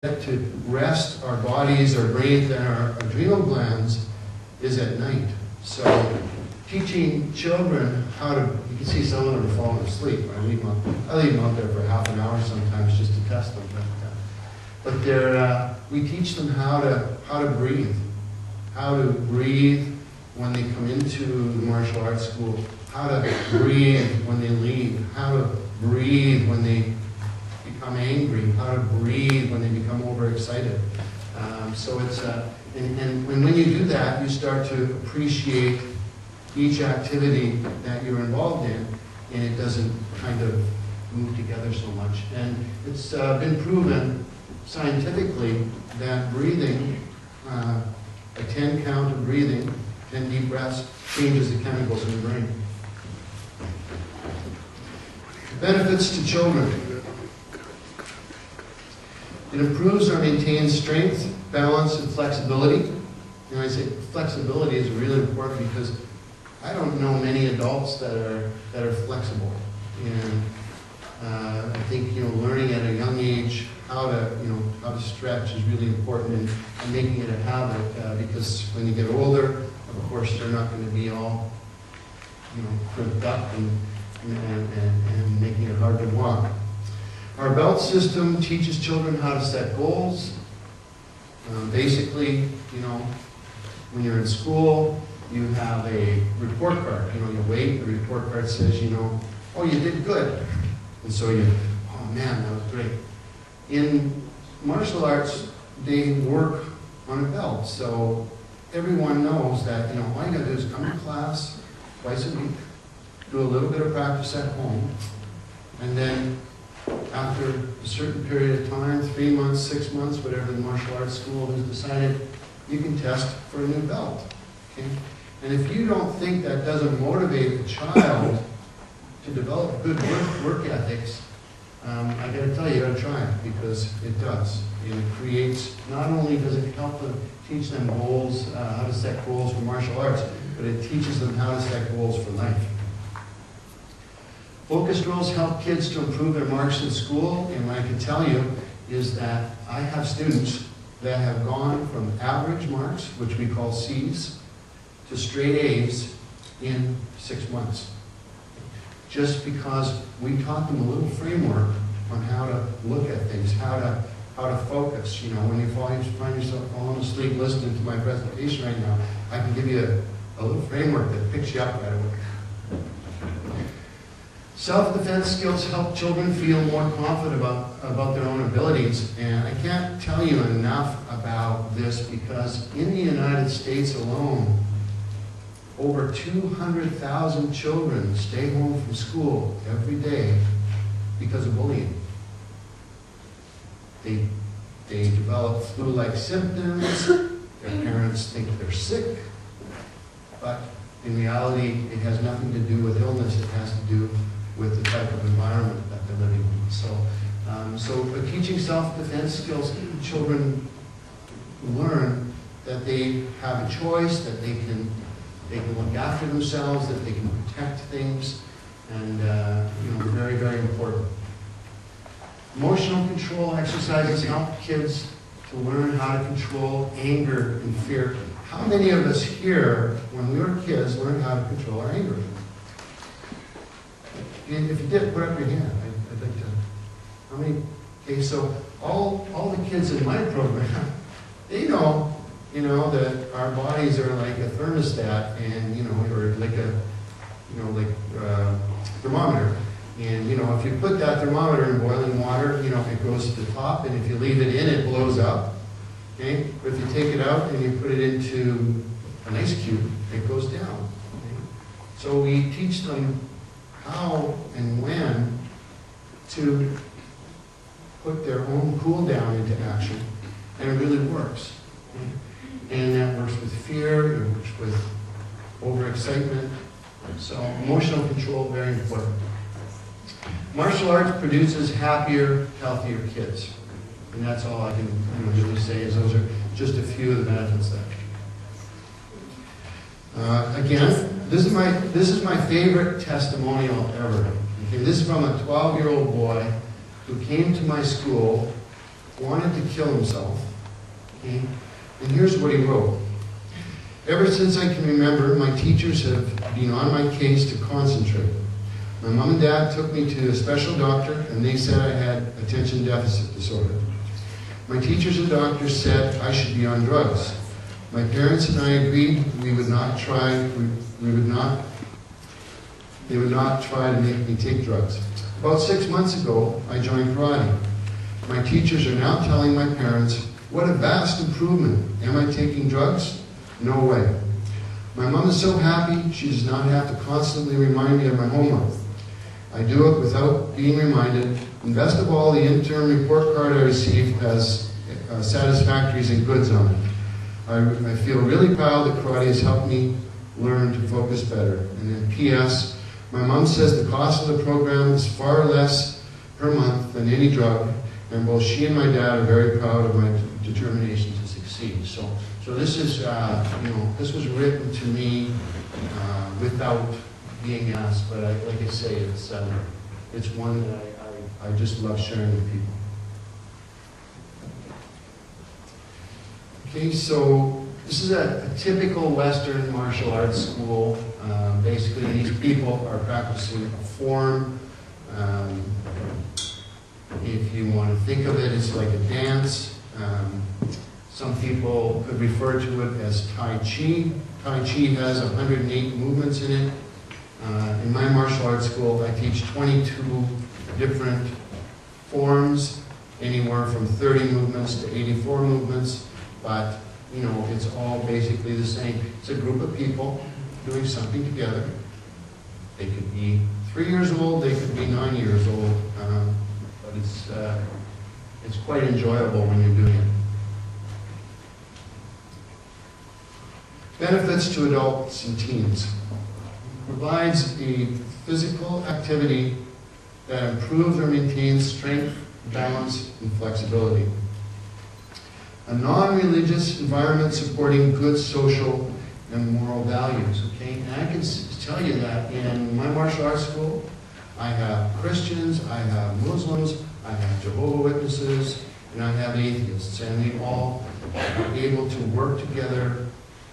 to rest our bodies, our brains, and our adrenal glands is at night. So teaching children how to, you can see some of them are falling asleep. I leave them out there for half an hour sometimes just to test them. But we teach them how to breathe. How to breathe when they come into the martial arts school. How to breathe when they leave. How to breathe when they become angry. How to breathe when they become overexcited. So it's, and when you do that, you start to appreciate each activity that you're involved in, and it doesn't kind of move together so much. And it's been proven scientifically that breathing, a 10 count of breathing, 10 deep breaths, changes the chemicals in the brain. Benefits to children. It improves or maintains strength, balance, and flexibility. And I say flexibility is really important because I don't know many adults that are flexible. And I think learning at a young age how to stretch is really important, and making it a habit because when you get older, of course, they're not going to be all crimped up and making it hard to walk. Our belt system teaches children how to set goals. Basically, when you're in school, you have a report card. You wait, the report card says, oh, you did good. And so oh man, that was great. In martial arts, they work on a belt. So everyone knows that, all you gotta do is come to class twice a week, do a little bit of practice at home, and then after a certain period of time, 3 months, 6 months, whatever the martial arts school has decided, you can test for a new belt. Okay? And if you don't think that doesn't motivate a child to develop good work ethics, I got to tell you, you got to try it, because it does. And it creates, not only does it help them teach them goals, how to set goals for martial arts, but it teaches them how to set goals for life. Focus drills help kids to improve their marks in school, and what I can tell you is that I have students that have gone from average marks, which we call C's, to straight A's in 6 months. Just because we taught them a little framework on how to look at things, how to focus. When you find yourself falling asleep listening to my presentation right now, I can give you a little framework that picks you up right away. Self-defense skills help children feel more confident about their own abilities, and I can't tell you enough about this because in the United States alone, over 200,000 children stay home from school every day because of bullying. They develop flu-like symptoms, their parents think they're sick, but in reality it has nothing to do with illness, it has to do with the type of environment that they're living in. So teaching self-defense skills, children learn that they have a choice, that they can look after themselves, that they can protect things, and very, very important. Emotional control exercises help kids to learn how to control anger and fear. How many of us here, when we were kids, learned how to control our anger? And if you did, put up your hand. I'd like to. How many? Okay, so all the kids in my program, they know, that our bodies are like a thermostat, and or like a, thermometer. And if you put that thermometer in boiling water, it goes to the top, and if you leave it in, it blows up. Okay, but if you take it out and you put it into an ice cube, it goes down. Okay? So we teach them how and when to put their own cool down into action, and it really works. Okay? And that works with fear, it works with overexcitement. So emotional control, very important. Martial arts produces happier, healthier kids. And that's all I can really say, is those are just a few of the benefits there. Again, this is my favorite testimonial ever. Okay, this is from a 12-year-old boy who came to my school wanted to kill himself. Okay? And here's what he wrote. Ever since I can remember, my teachers have been on my case to concentrate. My mom and dad took me to a special doctor, and they said I had attention deficit disorder. My teachers and doctors said I should be on drugs. My parents and I agreed they would not try to make me take drugs. About 6 months ago, I joined karate. My teachers are now telling my parents, what a vast improvement. Am I taking drugs? No way. My mom is so happy she does not have to constantly remind me of my homework. I do it without being reminded. And best of all, the interim report card I received has satisfactories and goods on it. I feel really proud that karate has helped me learn to focus better. And then P.S. My mom says the cost of the program is far less per month than any drug, and both she and my dad are very proud of my determination to succeed. So this is, this was written to me without being asked, but like I say, it's one that I just love sharing with people. Okay, so this is a typical Western martial arts school. Basically, these people are practicing a form. If you want to think of it, it's like a dance. Some people could refer to it as Tai Chi. Tai Chi has 108 movements in it. In my martial arts school, I teach 22 different forms, anywhere from 30 movements to 84 movements, but it's all basically the same. It's a group of people doing something together. They could be 3 years old, they could be 9 years old, but it's quite enjoyable when you're doing it. Benefits to adults and teens. Provides a physical activity that improves or maintains strength, balance, and flexibility. A non-religious environment supporting good social and moral values, okay? And I can tell you that in my martial arts school, I have Christians, I have Muslims, I have Jehovah's Witnesses, and I have atheists, and we all are able to work together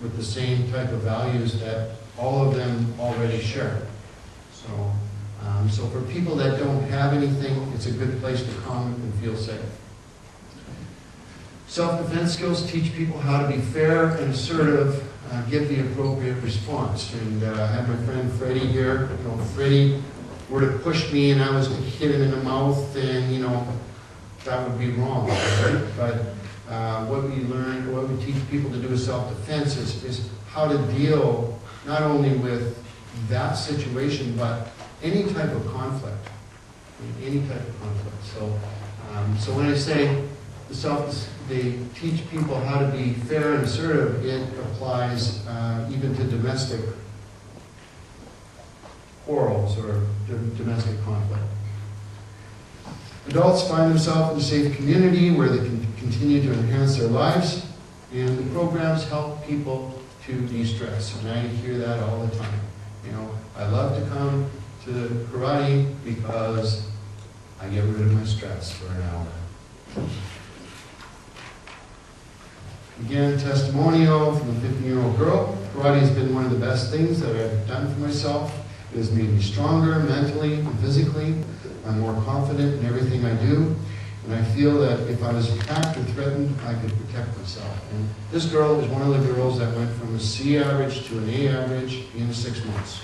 with the same type of values that all of them already share. So for people that don't have anything, it's a good place to come and feel safe. Self-defense skills teach people how to be fair and assertive, give the appropriate response. And I have my friend Freddie here. If Freddie were to push me and I was to hit him in the mouth, then that would be wrong, right? But what we teach people to do with self-defense is how to deal not only with that situation, but any type of conflict. Any type of conflict. So when I say they teach people how to be fair and assertive, it applies even to domestic quarrels or domestic conflict. Adults find themselves in a safe community where they can continue to enhance their lives, and the programs help people to de-stress. And I hear that all the time. I love to come to karate because I get rid of my stress for an hour. Again, testimonial from a 15-year-old girl. Karate has been one of the best things that I've done for myself. It has made me stronger mentally and physically. I'm more confident in everything I do. And I feel that if I was attacked or threatened, I could protect myself. And this girl is one of the girls that went from a C average to an A average in 6 months.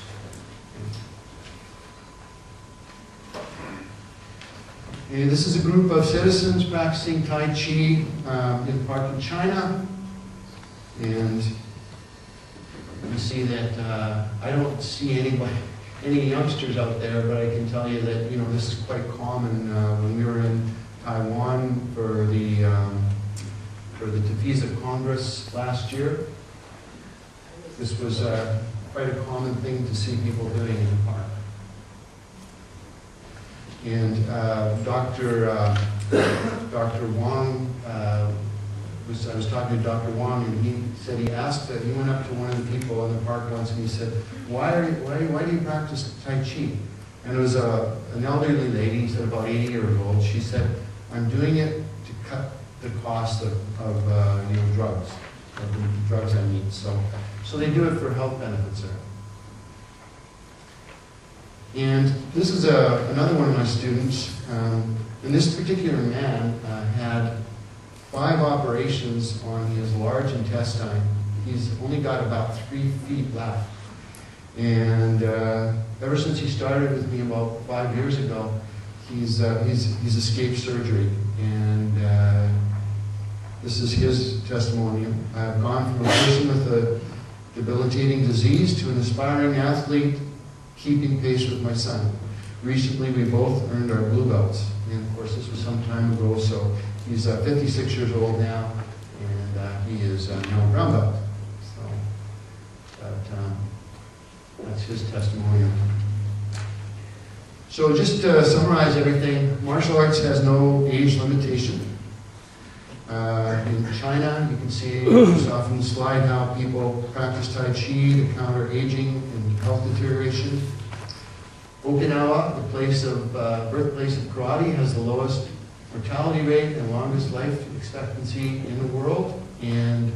And this is a group of citizens practicing Tai Chi in PART2 in China. And you see that I don't see any youngsters out there, but I can tell you that this is quite common. When we were in Taiwan for the Tafisa Congress last year, this was quite a common thing to see people doing in the park. And Dr. Wong, I was talking to Dr. Wong, and he said he went up to one of the people in the park once, and he said, why do you practice Tai Chi? And it was an elderly lady, he said about 80 years old. She said, I'm doing it to cut the cost of drugs, of the drugs I need. So they do it for health benefits there. And this is another one of my students. And this particular man had 5 operations on his large intestine. He's only got about 3 feet left. And ever since he started with me about 5 years ago, he's escaped surgery. And this is his testimonial. I've gone from a person with a debilitating disease to an aspiring athlete, keeping pace with my son. Recently, we both earned our blue belts. And of course, this was some time ago, so he's 56 years old now, and he is now a brown belt. So, that's his testimonial. So just to summarize everything, martial arts has no age limitation. In China, you can see just off in the slide how people practice Tai Chi to counter aging and health deterioration. Okinawa, the birthplace of karate, has the lowest mortality rate and longest life expectancy in the world. And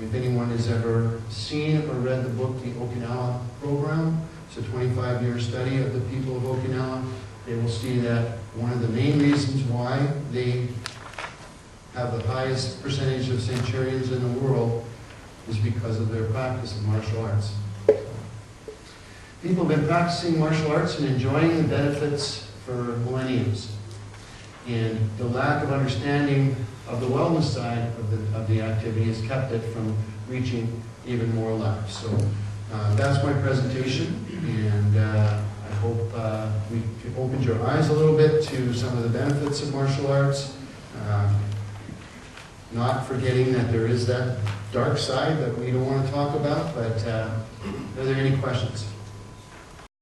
if anyone has ever seen or read the book, The Okinawa Program, it's a 25-year study of the people of Okinawa. They will see that one of the main reasons why they have the highest percentage of centurions in the world is because of their practice of martial arts. People have been practicing martial arts and enjoying the benefits for millenniums. And the lack of understanding of the wellness side of the activity has kept it from reaching even more lives. So that's my presentation, and I hope we opened your eyes a little bit to some of the benefits of martial arts. Not forgetting that there is that dark side that we don't want to talk about, but are there any questions?